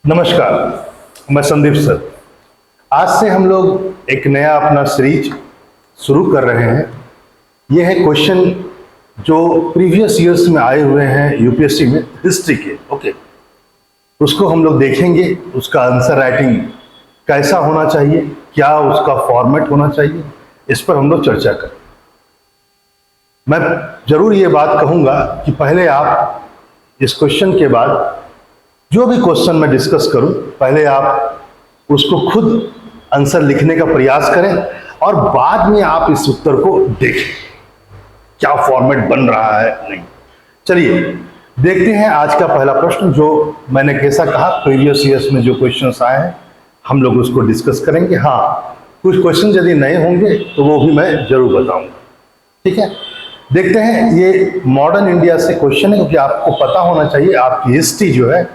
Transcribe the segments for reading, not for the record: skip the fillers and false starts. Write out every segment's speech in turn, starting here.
नमस्कार, मैं संदीप सर। आज से हम लोग एक नया अपना सीरीज शुरू कर रहे हैं। यह है क्वेश्चन जो प्रीवियस ईयर्स में आए हुए हैं यूपीएससी में हिस्ट्री के। ओके, उसको हम लोग देखेंगे। उसका आंसर राइटिंग कैसा होना चाहिए, क्या उसका फॉर्मेट होना चाहिए, इस पर हम लोग चर्चा करें। मैं जरूर ये बात कहूँगा कि पहले आप इस क्वेश्चन के बाद जो भी क्वेश्चन मैं डिस्कस करूं, पहले आप उसको खुद आंसर लिखने का प्रयास करें और बाद में आप इस उत्तर को देखें क्या फॉर्मेट बन रहा है नहीं। चलिए देखते हैं आज का पहला प्रश्न, जो मैंने कैसा कहा प्रीवियस ईयर्स में जो क्वेश्चंस आए हैं हम लोग उसको डिस्कस करेंगे। हाँ, कुछ क्वेश्चन यदि नए होंगे तो वो भी मैं जरूर बताऊंगा। ठीक है, देखते हैं। ये मॉडर्न इंडिया से क्वेश्चन है, क्योंकि आपको पता होना चाहिए आपकी हिस्ट्री जो है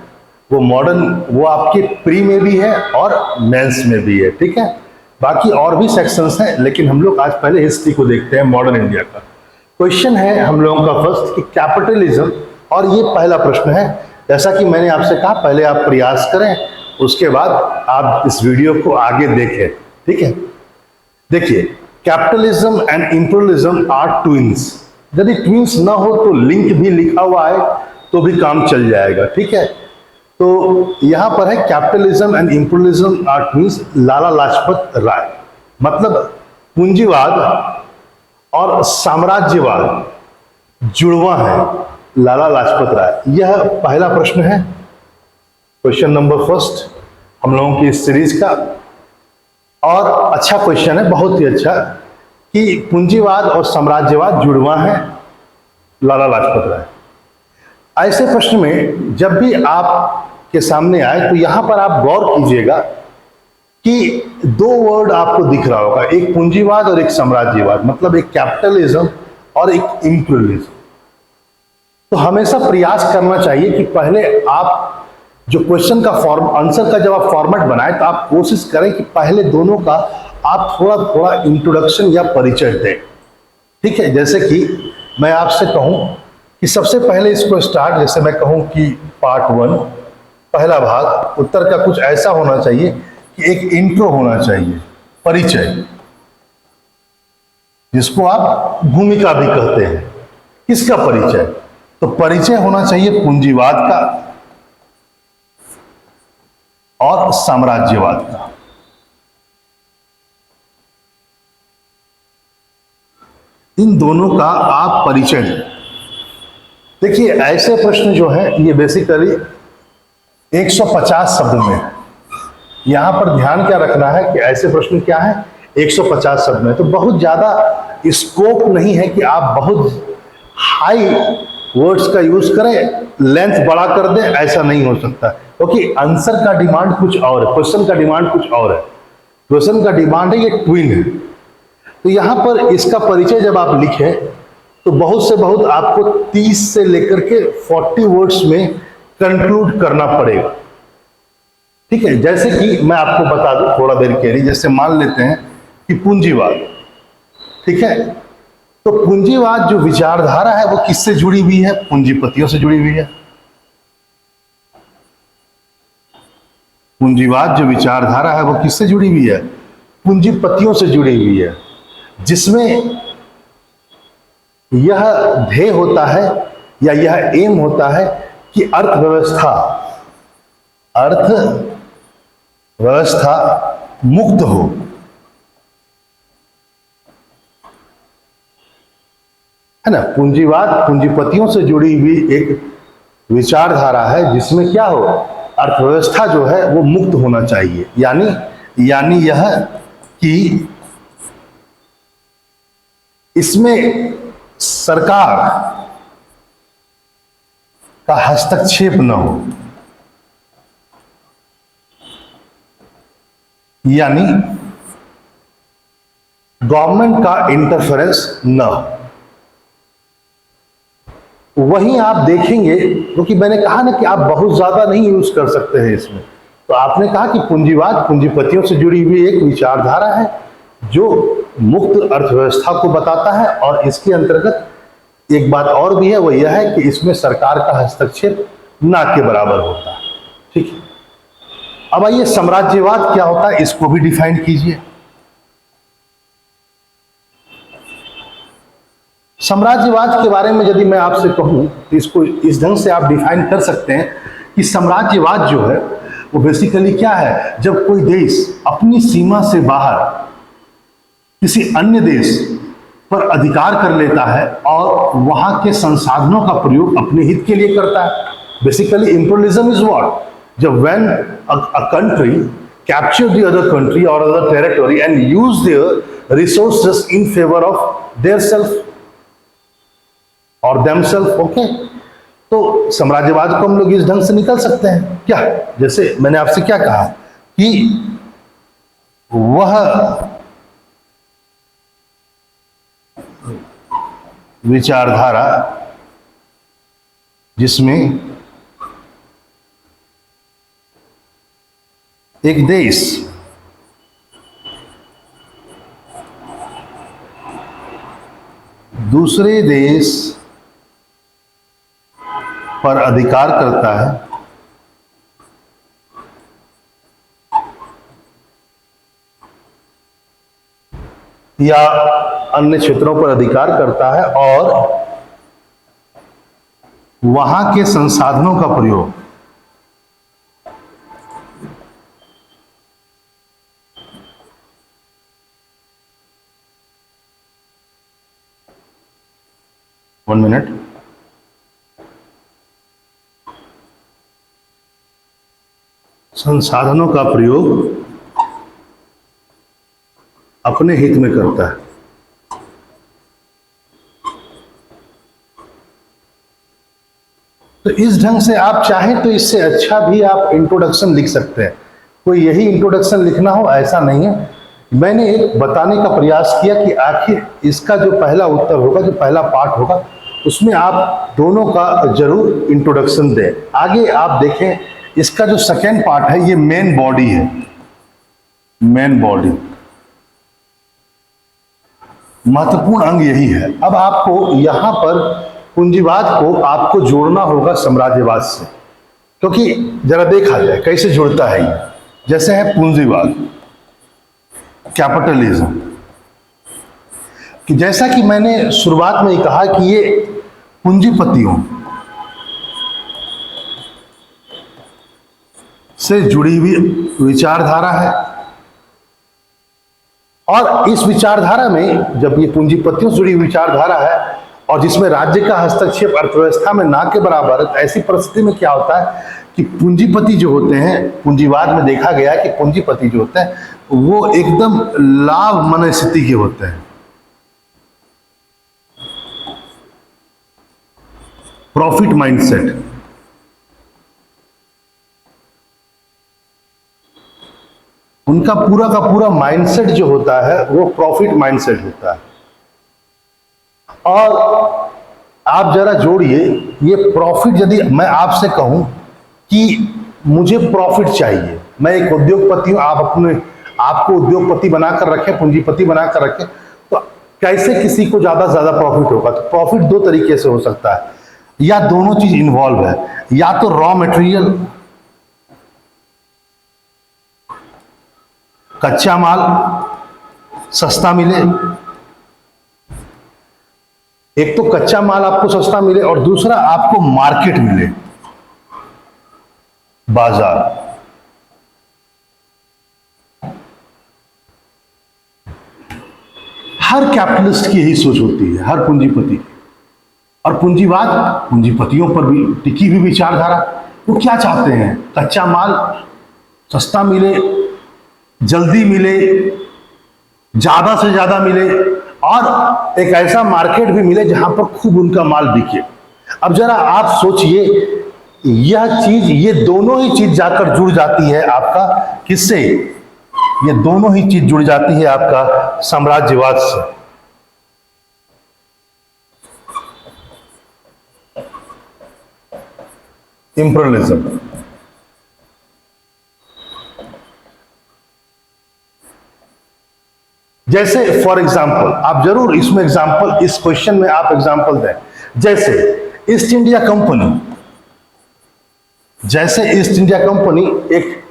वो मॉडर्न, वो आपके प्री में भी है और मेंस में भी है। ठीक है, बाकी और भी सेक्शंस हैं, लेकिन हम लोग आज पहले हिस्ट्री को देखते हैं। मॉडर्न इंडिया का क्वेश्चन है हम लोगों का फर्स्ट कि कैपिटलिज्म, और ये पहला प्रश्न है। जैसा कि मैंने आपसे कहा, पहले आप प्रयास करें, उसके बाद आप इस वीडियो को आगे देखें। ठीक है, देखिए, capitalism and imperialism are twins. यदि ट्विंस ना हो तो लिंक भी लिखा हुआ है तो भी काम चल जाएगा। ठीक है, तो यहां पर है capitalism and imperialism are twins, Lala Lajpat Rai. मतलब पूंजीवाद और साम्राज्यवाद जुड़वा है, लाला लाजपत राय। यह पहला प्रश्न है, क्वेश्चन नंबर फर्स्ट हम लोगों की इस सीरीज का। और अच्छा क्वेश्चन है, बहुत ही अच्छा, कि पूंजीवाद और साम्राज्यवाद जुड़वा है, लाला लाजपत राय। ऐसे प्रश्न में जब भी आप के सामने आए तो यहां पर आप गौर कीजिएगा कि दो वर्ड आपको दिख रहा होगा, एक पूंजीवाद और एक साम्राज्यवाद, मतलब एक कैपिटलिज्म और एक इंपीरियलिज्म। तो हमेशा प्रयास करना चाहिए कि पहले आप जो क्वेश्चन का आंसर का जब आप फॉर्मेट बनाए तो आप कोशिश करें कि पहले दोनों का आप थोड़ा थोड़ा इंट्रोडक्शन या परिचय दें। ठीक है, जैसे कि मैं आपसे कहूं कि सबसे पहले इसको स्टार्ट, जैसे मैं कहूं कि पार्ट 1 पहला भाग, उत्तर का कुछ ऐसा होना चाहिए कि एक इंट्रो होना चाहिए, परिचय, जिसको आप भूमिका भी कहते हैं। किसका परिचय? तो परिचय होना चाहिए पूंजीवाद का और साम्राज्यवाद का। इन दोनों का आप परिचय दें। देखिए, ऐसे प्रश्न जो है ये बेसिकली 150 शब्द में है। यहां पर ध्यान क्या रखना है कि ऐसे प्रश्न क्या है, 150 शब्द में। तो बहुत ज्यादा स्कोप नहीं है कि आप बहुत हाई वर्ड्स का यूज करें, लेंथ बड़ा कर दें, ऐसा नहीं हो सकता, क्योंकि आंसर का डिमांड कुछ और है, क्वेश्चन का डिमांड कुछ और है। क्वेश्चन का डिमांड है ये ट्विन है। तो यहां पर इसका परिचय जब आप लिखें तो बहुत से बहुत आपको 30 से लेकर के 40 वर्ड्स में कंक्लूड करना पड़ेगा। ठीक है, जैसे कि मैं आपको बता दूं थोड़ा देर के लिए, जैसे मान लेते हैं कि पूंजीवाद। ठीक है, तो पूंजीवाद जो विचारधारा है वो किससे जुड़ी हुई है? पूंजीपतियों से जुड़ी हुई है। पूंजीवाद जो विचारधारा है वो किससे जुड़ी हुई है? पूंजीपतियों से जुड़ी हुई है, जिसमें यह ध्येय होता है या यह एम होता है कि अर्थव्यवस्था मुक्त हो। है ना, पूंजीवाद पूंजीपतियों से जुड़ी हुई एक विचारधारा है जिसमें क्या हो, अर्थव्यवस्था जो है वो मुक्त होना चाहिए। यानी यह कि इसमें सरकार का हस्तक्षेप न हो, यानी गवर्नमेंट का इंटरफेरेंस न हो। वहीं आप देखेंगे, क्योंकि मैंने कहा ना कि आप बहुत ज्यादा नहीं यूज कर सकते हैं इसमें, तो आपने कहा कि पूंजीवाद पूंजीपतियों से जुड़ी हुई एक विचारधारा है जो मुक्त अर्थव्यवस्था को बताता है, और इसके अंतर्गत एक बात और भी है, वो यह है कि इसमें सरकार का हस्तक्षेप ना के बराबर होता है। ठीक है, अब आइए साम्राज्यवाद क्या होता है इसको भी डिफाइन कीजिए। साम्राज्यवाद के बारे में यदि मैं आपसे कहूं तो इसको इस ढंग से आप डिफाइन कर सकते हैं कि साम्राज्यवाद जो है वो बेसिकली क्या है, जब कोई देश अपनी सीमा से बाहर किसी अन्य देश पर अधिकार कर लेता है और वहां के संसाधनों का प्रयोग अपने हित के लिए करता है। बेसिकली इंपीरियलिज्म इज व्हाट, जब when a country capture the other country और other territory and use their resources in favour of their self और देमसेल्फ। ओके, तो साम्राज्यवाद को हम लोग इस ढंग से निकल सकते हैं क्या, जैसे मैंने आपसे क्या कहा कि वह विचारधारा जिसमें एक देश दूसरे देश पर अधिकार करता है या अन्य क्षेत्रों पर अधिकार करता है और वहां के संसाधनों का प्रयोग वन मिनट संसाधनों का प्रयोग अपने हित में करता है। तो इस ढंग से आप चाहें तो इससे अच्छा भी आप इंट्रोडक्शन लिख सकते हैं। कोई यही इंट्रोडक्शन लिखना हो ऐसा नहीं है, मैंने एक बताने का प्रयास किया कि आखिर इसका जो पहला उत्तर होगा, जो पहला पार्ट होगा, उसमें आप दोनों का जरूर इंट्रोडक्शन दें। आगे आप देखें इसका जो सेकेंड पार्ट है ये मेन बॉडी है, मेन बॉडी महत्वपूर्ण अंग यही है। अब आपको यहां पर पूंजीवाद को आपको जोड़ना होगा साम्राज्यवाद से, क्योंकि जरा देखा जाए कैसे जुड़ता है ये। जैसे है पूंजीवाद, कैपिटलिज्म, कि जैसा कि मैंने शुरुआत में ही कहा कि ये पूंजीपतियों से जुड़ी हुई विचारधारा है और इस विचारधारा में जब ये पूंजीपतियों से जुड़ी हुई विचारधारा है और जिसमें राज्य का हस्तक्षेप अर्थव्यवस्था में ना के बराबर है, तो ऐसी परिस्थिति में क्या होता है कि पूंजीपति जो होते हैं, पूंजीवाद में देखा गया है कि पूंजीपति जो होते हैं वो एकदम लाभ मनस्थिति के होते हैं, प्रॉफिट माइंडसेट। उनका पूरा का पूरा माइंडसेट जो होता है वो प्रॉफिट माइंडसेट होता है। और आप जरा जोड़िए ये प्रॉफिट, यदि मैं आपसे कहूं कि मुझे प्रॉफिट चाहिए, मैं एक उद्योगपति हूं, आपको उद्योगपति बनाकर रखे, पूंजीपति बनाकर रखे, तो कैसे किसी को ज्यादा प्रॉफिट होगा? तो प्रॉफिट दो तरीके से हो सकता है, या दोनों चीज इन्वॉल्व है, या तो रॉ मटेरियल कच्चा माल सस्ता मिले, एक तो कच्चा माल आपको सस्ता मिले और दूसरा आपको मार्केट मिले, बाजार। हर कैपिटलिस्ट की यही सोच होती है, हर पूंजीपति की। और पूंजीवाद पूंजीपतियों पर भी टिकी हुई विचारधारा, वो क्या चाहते हैं? कच्चा माल सस्ता मिले, जल्दी मिले, ज्यादा से ज्यादा मिले और एक ऐसा मार्केट भी मिले जहां पर खूब उनका माल बिके। अब जरा आप सोचिए, यह चीज, ये दोनों ही चीज जाकर जुड़ जाती है आपका किससे? ये दोनों ही चीज जुड़ जाती है आपका साम्राज्यवाद से। इंपीरियलिज्म, जैसे फॉर एग्जाम्पल, आप जरूर इसमें एग्जाम्पल, इस क्वेश्चन में आप एग्जाम्पल दें। जैसे ईस्ट इंडिया कंपनी, जैसे ईस्ट इंडिया कंपनी एक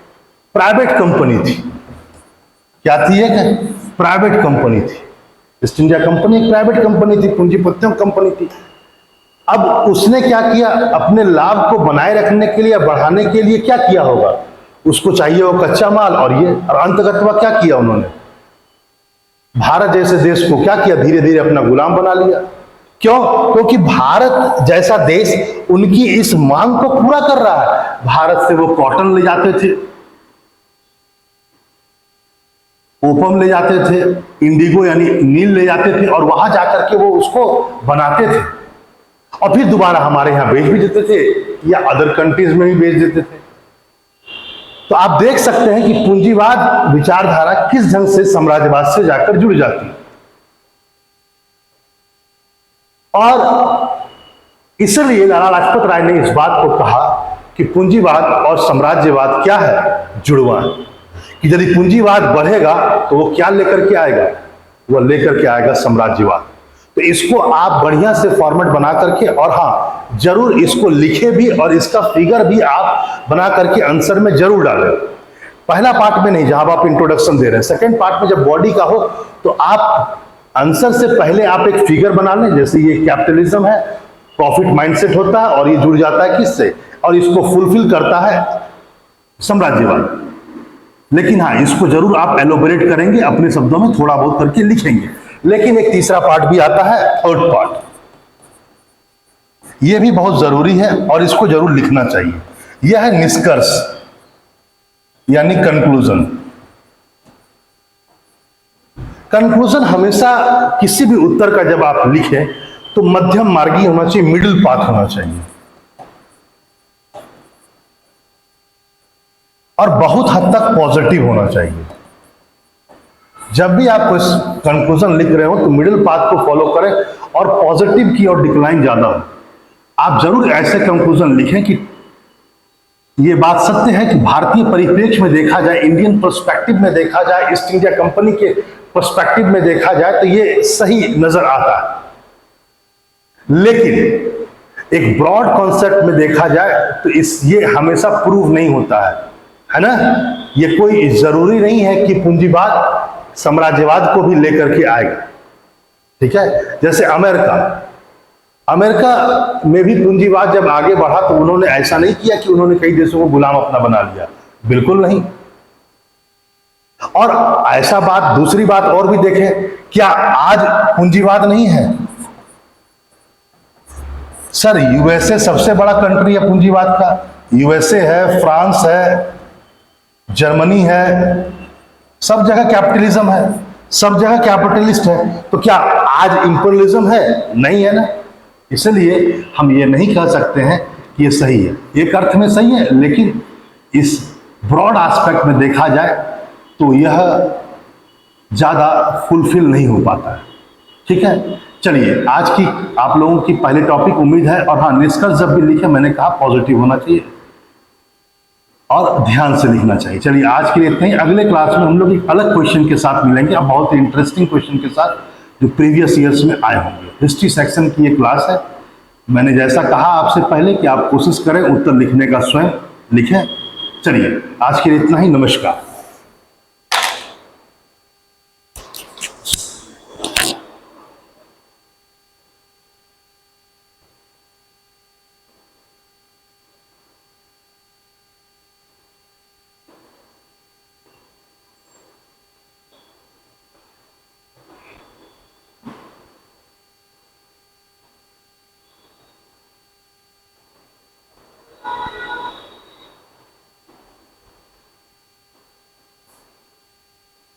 प्राइवेट कंपनी थी। क्या थी? एक प्राइवेट कंपनी थी। ईस्ट इंडिया कंपनी एक प्राइवेट कंपनी थी, पूंजीपतियों कंपनी थी। अब उसने क्या किया? अपने लाभ को बनाए रखने के लिए, बढ़ाने के लिए क्या किया होगा? उसको चाहिए वो कच्चा माल, और अंततः क्या किया उन्होंने? भारत जैसे देश को क्या किया? धीरे धीरे अपना गुलाम बना लिया। क्यों? क्योंकि भारत जैसा देश उनकी इस मांग को पूरा कर रहा है। भारत से वो कॉटन ले जाते थे, ओपम ले जाते थे, इंडिगो यानी नील ले जाते थे, और वहां जाकर के वो उसको बनाते थे और फिर दोबारा हमारे यहां बेच भी देते थे या अदर कंट्रीज में भी बेच देते थे। तो आप देख सकते हैं कि पूंजीवाद विचारधारा किस ढंग से साम्राज्यवाद से जाकर जुड़ जाती है। और इसलिए लाला लाजपत राय ने इस बात को कहा कि पूंजीवाद और साम्राज्यवाद क्या है? जुड़वा है। कि यदि पूंजीवाद बढ़ेगा तो वो क्या लेकर के आएगा? वो लेकर के आएगा साम्राज्यवाद। तो इसको आप बढ़िया से फॉर्मेट बना करके, और हाँ जरूर इसको लिखे भी, और इसका फिगर भी आप बना करके आंसर में जरूर डालें। पहला पार्ट में नहीं, जहां आप इंट्रोडक्शन दे रहे हैं। सेकंड पार्ट में जब बॉडी का हो तो आप आंसर से पहले आप एक फिगर बना लें। जैसे ये कैपिटलिज्म है, प्रॉफिट माइंडसेट होता है, और ये जुड़ जाता है किससे? और इसको फुलफिल करता है साम्राज्यवाद। लेकिन हाँ, इसको जरूर आप एलोबरेट करेंगे, अपने शब्दों में थोड़ा बहुत करके लिखेंगे। लेकिन एक तीसरा पार्ट भी आता है, थर्ड पार्ट। यह भी बहुत जरूरी है और इसको जरूर लिखना चाहिए। यह है निष्कर्ष यानी कंक्लूजन। कंक्लूजन हमेशा किसी भी उत्तर का जब आप लिखें तो मध्यम मार्गी होना चाहिए, मिडिल पाथ होना चाहिए, और बहुत हद तक पॉजिटिव होना चाहिए। जब भी आप कोई कंक्लूजन लिख रहे हो तो मिडिल पाथ को फॉलो करें और पॉजिटिव की और डिक्लाइन ज्यादा हो। आप जरूर ऐसे कंक्लूजन लिखें कि ये बात सत्य है कि भारतीय परिप्रेक्ष्य में देखा जाए, इंडियन पर्सपेक्टिव में देखा जाए, ईस्ट इंडिया कंपनी के पर्सपेक्टिव में देखा जाए तो ये सही नजर आता है। लेकिन एक ब्रॉड कॉन्सेप्ट में देखा जाए तो ये हमेशा प्रूव नहीं होता है ना। ये कोई जरूरी नहीं है कि पूंजीवाद साम्राज्यवाद को भी लेकर के आएगा। ठीक है, जैसे अमेरिका में भी पूंजीवाद जब आगे बढ़ा तो उन्होंने ऐसा नहीं किया कि उन्होंने कई देशों को गुलाम अपना बना लिया, बिल्कुल नहीं। और ऐसा बात, दूसरी बात और भी देखें, क्या आज पूंजीवाद नहीं है? सर यूएसए सबसे बड़ा कंट्री है पूंजीवाद का। यूएसए है, फ्रांस है, जर्मनी है, सब जगह कैपिटलिज्म है, सब जगह कैपिटलिस्ट है। तो क्या आज इंपीरियलिज्म है? नहीं है ना। इसलिए हम ये नहीं कह सकते हैं कि ये सही है। एक अर्थ में सही है, लेकिन इस ब्रॉड एस्पेक्ट में देखा जाए तो यह ज्यादा फुलफिल नहीं हो पाता है। ठीक है, चलिए आज की आप लोगों की पहले टॉपिक उम्मीद है। और हाँ, निष्कर्ष जब भी लिखे मैंने कहा पॉजिटिव होना चाहिए और ध्यान से लिखना चाहिए। चलिए आज के लिए इतना ही। अगले क्लास में हम लोग एक अलग क्वेश्चन के साथ मिलेंगे, अब बहुत ही इंटरेस्टिंग क्वेश्चन के साथ जो प्रीवियस ईयर्स में आए होंगे। हिस्ट्री सेक्शन की ये क्लास है। मैंने जैसा कहा आपसे पहले कि आप कोशिश करें उत्तर लिखने का, स्वयं लिखें। चलिए आज के लिए इतना ही। नमस्कार।